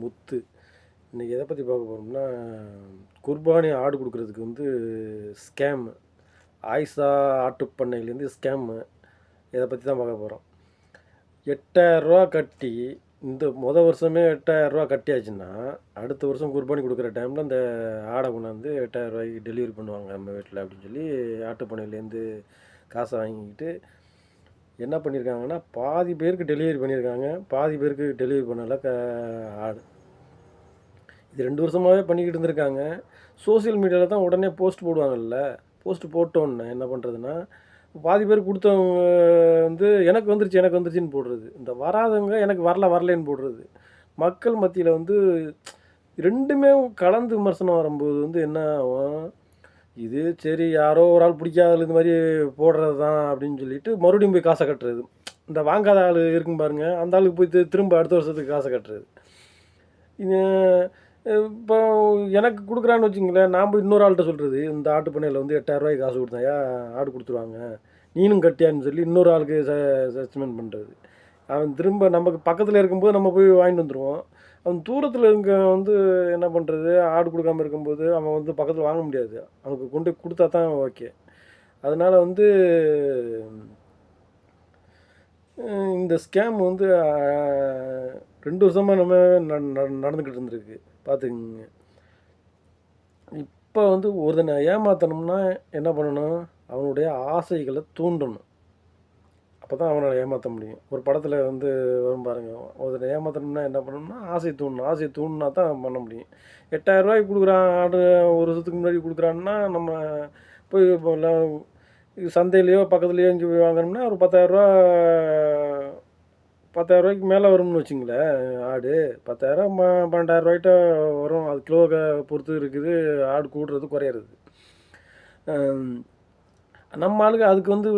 முத்து. இன்றைக்கி எதை பற்றி பார்க்க போகிறோம்னா, குர்பானி ஆடு கொடுக்குறதுக்கு வந்து ஸ்கேமு. ஆயிஷா ஆட்டுப்பண்ணையிலேருந்து ஸ்கேமு. இதை பற்றி தான் பார்க்க போகிறோம். 8,000 கட்டி இந்த வருஷமே 8,000 கட்டியாச்சுன்னா, அடுத்த வருஷம் குர்பானி கொடுக்குற டைமில் அந்த ஆடை கொண்டாந்து 8,000 டெலிவரி பண்ணுவாங்க நம்ம வீட்டில் அப்படின்னு சொல்லி ஆட்டுப்பண்ணையிலேருந்து காசை வாங்கிக்கிட்டு என்ன பண்ணியிருக்காங்கன்னா, பாதி பேருக்கு டெலிவரி பண்ணியிருக்காங்க, பாதி பேருக்கு டெலிவரி பண்ணலை ஆடு. இது 2 வருஷமாகவே பண்ணிக்கிட்டு இருந்திருக்காங்க. சோசியல் மீடியாவில் தான் உடனே போஸ்ட் போடுவாங்கல்ல. போஸ்ட் போட்டோன்னே என்ன பண்ணுறதுன்னா, பாதி பேர் கொடுத்தவங்க வந்து எனக்கு வந்துருச்சுன்னு போடுறது. இந்த வராதவங்க எனக்கு வரலேன்னு போடுறது. மக்கள் மத்தியில் வந்து 2மே கலந்து விமர்சனம் வரும்போது வந்து என்ன ஆகும், இது சரி யாரோ ஒரு ஆள் பிடிக்காத இது மாதிரி போடுறது தான் அப்படின்னு சொல்லிட்டு மறுபடியும் போய் காசை கட்டுறது. இந்த வாங்காத ஆள் இருக்கும் பாருங்க, அந்த ஆளுக்கு போய் திரும்ப அடுத்த வருஷத்துக்கு காசை கட்டுறது. இது இப்போ எனக்கு கொடுக்குறான்னு வச்சுங்களேன், நான் போய் இன்னொரு ஆள்கிட்ட சொல்கிறது, இந்த ஆட்டு பண்ணையில் வந்து 8,000 காசு கொடுத்தாயா ஆடு கொடுத்துருவாங்க, நீனும் கட்டியான்னு சொல்லி இன்னொரு ஆளுக்கு சஸ்பெண்ட் பண்ணுறது. அவன் திரும்ப நமக்கு பக்கத்தில் இருக்கும்போது நம்ம போய் வாங்கிட்டு வந்துடுவோம். அவன் தூரத்தில் இருக்க வந்து என்ன பண்ணுறது, ஆடு கொடுக்காமல் இருக்கும்போது அவன் வந்து பக்கத்தில் வாங்க முடியாது. அவனுக்கு கொண்டு கொடுத்தா தான் ஓகே. அதனால் வந்து இந்த ஸ்கேம் வந்து 2 வருஷமாக நம்ம நடந்துக்கிட்டு இருந்திருக்கு பார்த்துக்குங்க. இப்போ வந்து ஒருத்தனை ஏமாற்றணும்னா என்ன பண்ணணும், அவனுடைய ஆசைகளை தூண்டணும். அப்போ தான் அவனை ஏமாற்ற முடியும். ஒரு படத்தில் வந்து வரும் பாருங்கள், ஒருத்தனை ஏமாற்றணும்னா என்ன பண்ணணும்னா ஆசை தூண்டினா தான் பண்ண முடியும். 8,000 கொடுக்குறான் ஆடு, ஒரு வருஷத்துக்கு முன்னாடி கொடுக்குறான்னா, நம்ம போய் சந்தையிலையோ பக்கத்துலேயோ இங்கே போய் வாங்கினோம்னா ஒரு 10,000 மேலே வரும்னு வச்சுங்களேன். ஆடு 10,000 12,000 வரும். அது கிலோ பொறுத்து இருக்குது ஆடு கூடுறது குறையிறது. நம்ம ஆளுங்க அதுக்கு வந்து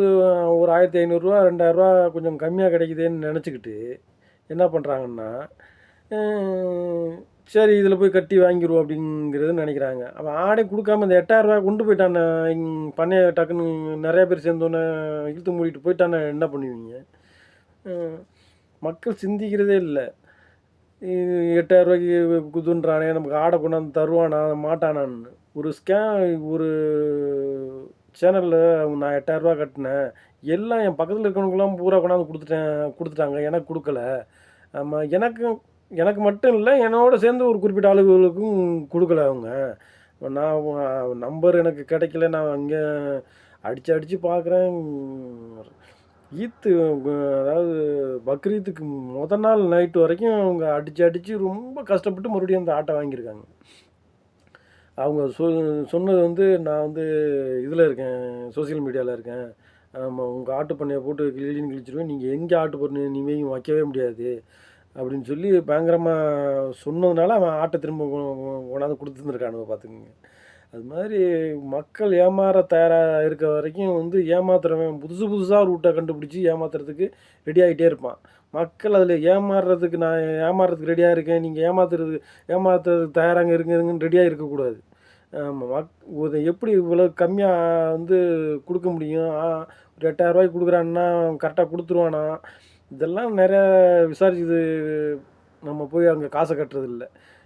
ஒரு 1,500 2,000 கொஞ்சம் கம்மியாக கிடைக்குதுன்னு நினச்சிக்கிட்டு என்ன பண்ணுறாங்கன்னா, சரி இதில் போய் கட்டி வாங்கிடுவோம் அப்படிங்கிறது நினைக்கிறாங்க. அவன் ஆடை கொடுக்காம இந்த 8,000 கொண்டு போயிட்டானே பண்ணையை டக்குன்னு நிறையா பேர் சேர்ந்தோன்னே இழுத்து மூடிட்டு போயிட்டானே என்ன பண்ணுவீங்க? மக்கள் சிந்திக்கிறதே இல்லை. 8,000 குதுன்றானே, நமக்கு ஆடை கொண்டாந்து தருவானா மாட்டானான்னு. ஒரு சேனலில் நான் 8,000 கட்டினேன், எல்லாம் என் பக்கத்தில் இருக்கிறவங்களாம் பூரா கொண்டாந்து கொடுத்துட்டாங்க, எனக்கு கொடுக்கல. ஆமாம், எனக்கு மட்டும் இல்லை, என்னோட சேர்ந்து ஒரு குறிப்பிட்ட ஆளுகளுக்கும் கொடுக்கல அவங்க. நான் நம்பர் எனக்கு கிடைக்கல, நான் அங்கே அடித்து பார்க்குறேன். அதாவது பக்ரீத்துக்கு முதல் நாள் நைட்டு வரைக்கும் அவங்க அடித்து ரொம்ப கஷ்டப்பட்டு மறுபடியும் அந்த ஆட்டை வாங்கியிருக்காங்க. அவங்க சொன்னது வந்து, நான் வந்து இதில் இருக்கேன், சோசியல் மீடியாவில் இருக்கேன், ஆமாம் உங்கள் ஆட்டு பண்ணையை போட்டு கிழிச்சிருவேன், நீங்கள் எங்கே ஆட்டு பண்ணை இனிமேல் வைக்கவே முடியாது அப்படின்னு சொல்லி பயங்கரமாக சொன்னதுனால அவன் ஆட்டை திரும்ப கொண்டாந்து கொடுத்துருந்துருக்கானுங்க பார்த்துக்குங்க. அது மாதிரி மக்கள் ஏமாற தயாராக இருக்க வரைக்கும் வந்து ஏமாத்துறவன் புதுசாக ரூட்டை கண்டுபிடிச்சி ஏமாத்துறதுக்கு ரெடி ஆகிட்டே இருப்பான். மக்கள் அதில் நான் ஏமாறுறதுக்கு ரெடியாக இருக்கேன், நீங்கள் ஏமாத்துறதுக்கு தயாராக இருக்குங்கன்னு ரெடியாக இருக்கக்கூடாது. ஆமாம், எப்படி இவ்வளோ கம்மியாக வந்து கொடுக்க முடியும்? ஒரு 8,000 கொடுக்குறான்னா கரெக்டாக கொடுத்துருவானா? இதெல்லாம் நிறையா விசாரிச்சது. நம்ம போய் அங்கே காசை கட்டுறதில்ல.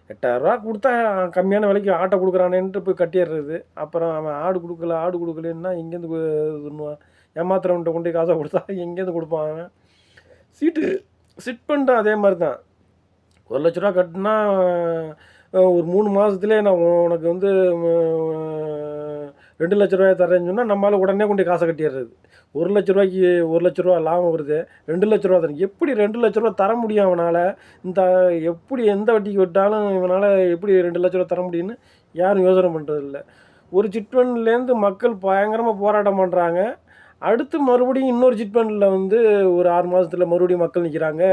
8,000 கொடுத்தா கம்மியான விலைக்கு ஆட்டை கொடுக்குறானேன்ட்டு போய் கட்டிடுறது. அப்புறம் அவன் ஆடு கொடுக்கலன்னா எங்கேருந்து பண்ணுவான்? ஏமாத்துறவன்கிட்ட கொண்டு போய் காசை கொடுத்தா எங்கேருந்து கொடுப்பான் அவன்? சிட் பண்ணிட்டான். அதே மாதிரி தான் 1,00,000 கட்டினா ஒரு 3 மாதத்துலேயே நான் உனக்கு வந்து 2,00,000 தரேன்னு சொன்னால் நம்மளால் உடனே கொண்டு காசை கட்டிடுறது. 1,00,000 லாபம் வருது, 2,00,000 தரேன். எப்படி 2,00,000 தர முடியும் அவனால்? எப்படி எந்த வட்டிக்கு விட்டாலும் இவனால் எப்படி 2,00,000 தர முடியும்னு யாரும் யோசனை பண்ணுறதில்ல. ஒரு சிட்ஃபண்ட்லேருந்து மக்கள் பயங்கரமாக போராட்டம் பண்ணுறாங்க. அடுத்து மறுபடியும் இன்னொரு சிட்ஃபண்டில் வந்து ஒரு 6 மாதத்தில் மறுபடியும் மக்கள் நிற்கிறாங்க,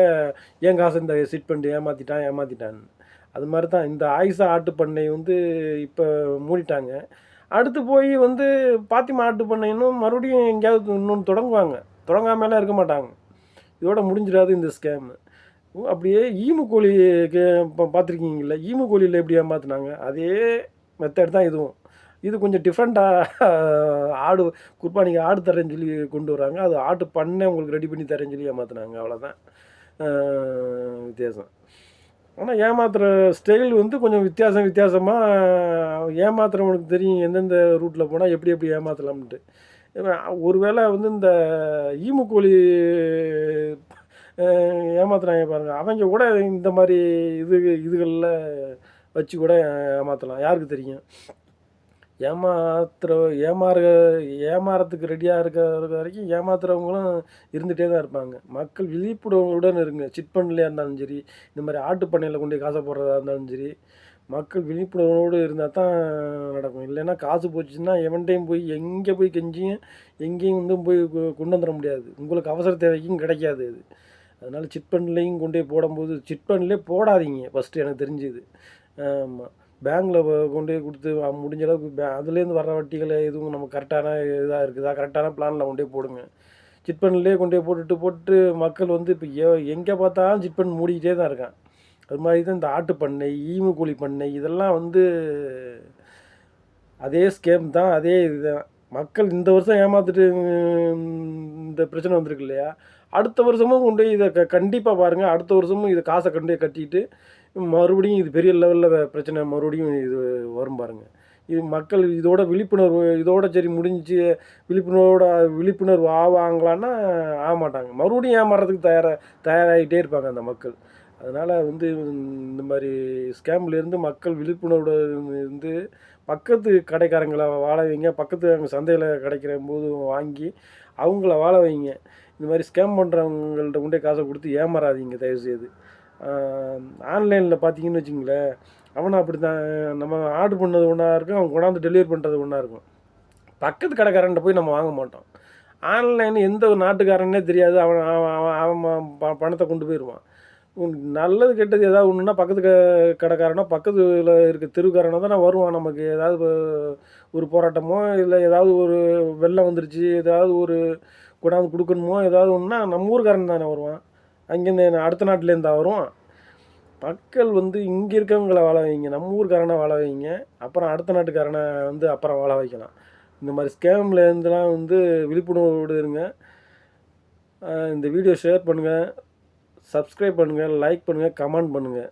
ஏன் காசு இந்த சிட்ஃபண்டு ஏமாற்றிட்டான்னு. அது மாதிரி தான் இந்த ஆயிஷா ஆட்டு பண்ணை வந்து இப்போ மூடிட்டாங்க. அடுத்து போய் வந்து பாத்திமா ஆட்டு பண்ணைன்னும் மறுபடியும் எங்கேயாவது இன்னொன்று தொடங்காமலாம் இருக்க மாட்டாங்க. இதோட முடிஞ்சிடாது இந்த ஸ்கேமு. அப்படியே ஈமு கோழி இப்போ பார்த்துருக்கீங்களா? ஈமு கோழியில் எப்படி ஏமாற்றினாங்க, அதே மெத்தட் தான் இதுவும். இது கொஞ்சம் டிஃப்ரெண்ட்டாக குர்பானிக்கு ஆடு தரேன்னு சொல்லி கொண்டு வராங்க. அது ஆட்டு பண்ணை உங்களுக்கு ரெடி பண்ணி தரேன்னு சொல்லி ஏமாற்றினாங்க. அவ்வளோதான் வித்தியாசம். ஆனால் ஏமாத்துகிற ஸ்டைல் வந்து கொஞ்சம் வித்தியாசமாக ஏமாத்துறவனுக்கு தெரியும் எந்தெந்த ரூட்டில் போனால் எப்படி எப்படி ஏமாற்றலாம்ன்ட்டு. ஒரு வேளை வந்து இந்த ஈமுக்கோழி ஏமாத்துறாங்க பாருங்கள், அவங்க கூட இந்த மாதிரி இதுகளில் வச்சு கூட ஏமாற்றலாம், யாருக்கு தெரியும். ஏமாத்துற ஏமாற ஏமாறத்துக்கு ரெடியாக இருக்கிற வரைக்கும் ஏமாத்துறவங்களும் இருந்துகிட்டே தான் இருப்பாங்க. மக்கள் விழிப்புணர்வுடன் இருங்க. சிட் ஃபண்ட்லையா இருந்தாலும் சரி, இந்த மாதிரி ஆட்டு பண்ணையில் கொண்டு போய் காசை போடுறதா இருந்தாலும் சரி, மக்கள் விழிப்புணர்வோடு இருந்தால் தான் நடக்கும். இல்லைன்னா காசு போச்சுன்னா எவன்ட்டையும் போய் எங்கே போய் கெஞ்சியும் எங்கேயும் வந்து போய் கொண்டு வந்துட முடியாது. உங்களுக்கு அவசர தேவைக்கும் கிடைக்காது அது. அதனால் சிட் ஃபண்ட்லேயும் கொண்டு போய் போடும்போது சிட் ஃபண்ட்லேயே போடாதீங்க ஃபஸ்ட்டு, எனக்கு தெரிஞ்சுது. ஆமாம், பேங்க்கில் கொண்டு போய் கொடுத்து முடிஞ்ச அளவுக்கு அதுலேருந்து வர்ற வட்டிகளை எதுவும் நம்ம கரெக்டான இதாக இருக்குதா, கரெக்டான பிளானில் கொண்டு போய் போடுங்க. சிட் ஃபண்ட்லேயே கொண்டு போய் போட்டு மக்கள் வந்து இப்போ எங்கே பார்த்தாலும் சிட் ஃபண்ட் மூடிக்கிட்டே தான் இருக்கான். அது மாதிரி தான் இந்த ஆட்டு பண்ணை, ஈமுக்கோழி பண்ணை, இதெல்லாம் வந்து அதே ஸ்கேம் தான், அதே இதுதான். மக்கள் இந்த வருஷம் ஏமாற்றிட்டு இந்த பிரச்சனை வந்திருக்கு இல்லையா, அடுத்த வருஷமும் கொண்டு போய் இதை கண்டிப்பாக பாருங்கள். அடுத்த வருஷமும் இதை காசை கொண்டு போய் கட்டிட்டு மறுபடியும் இது பெரிய லெவலில் பிரச்சனை மறுபடியும் இது வரும் பாருங்கள். இது மக்கள் இதோட விழிப்புணர்வு இதோட சரி முடிஞ்சு விழிப்புணர்வு ஆவாங்களான்னா ஆக மாட்டாங்க. மறுபடியும் ஏமாறதுக்கு தயாராகிட்டே இருப்பாங்க அந்த மக்கள். அதனால் வந்து இந்த மாதிரி ஸ்கேம்லேருந்து மக்கள் விழிப்புணர்வோட இருந்து பக்கத்து கடைக்காரங்களை வாழ வைங்க. பக்கத்து அங்கே சந்தையில் கிடைக்கிற போது வாங்கி அவங்கள வாழ வைங்க. இந்த மாதிரி ஸ்கேம் பண்ணுறவங்கள்ட்ட கொண்டே காசை கொடுத்து ஏமாறாதீங்க தயவுசெய்து. ஆன்லைனில் பார்த்தீங்கன்னு வச்சுங்களேன், அவனை அப்படி தான். நம்ம ஆர்டர் பண்ணது ஒன்றா இருக்கும், அவன் கொண்டாந்து டெலிவரி பண்ணுறது ஒன்றா இருக்கும். பக்கத்து கடைக்காரன்ட்ட போய் நம்ம வாங்க மாட்டோம். ஆன்லைன் எந்த ஒரு நாட்டுக்காரனே தெரியாது, அவன் அவன் அவன் பணத்தை கொண்டு போயிடுவான். நல்லது கெட்டது ஏதாவது ஒன்றுனா பக்கத்து கடைக்காரனோ பக்கத்தில் இருக்க தெருக்காரனோ தானே வருவான். நமக்கு ஏதாவது ஒரு போராட்டமோ இல்லை ஏதாவது ஒரு வெள்ளம் வந்துருச்சு, ஏதாவது ஒரு கொண்டாந்து கொடுக்கணுமோ ஏதாவது ஒன்றுனா நம்ம ஊருக்காரன் தானே வருவான். அங்கேருந்து அடுத்த நாட்டிலேருந்தா வருவான். மக்கள் வந்து இங்கே இருக்கவங்கள வாழ வைங்க, நம்ம ஊருக்காரனை வாழ வைங்க. அப்புறம் அடுத்த நாட்டுக்காரனை வந்து அப்புறம் வாழ வைக்கலாம். இந்த மாதிரி ஸ்கேம்லேருந்துலாம் வந்து விழிப்புணர்வோடு இருங்க. இந்த வீடியோ ஷேர் பண்ணுங்கள், சப்ஸ்கிரைப் பண்ணுங்கள், லைக் பண்ணுங்கள், கமெண்ட் பண்ணுங்கள்.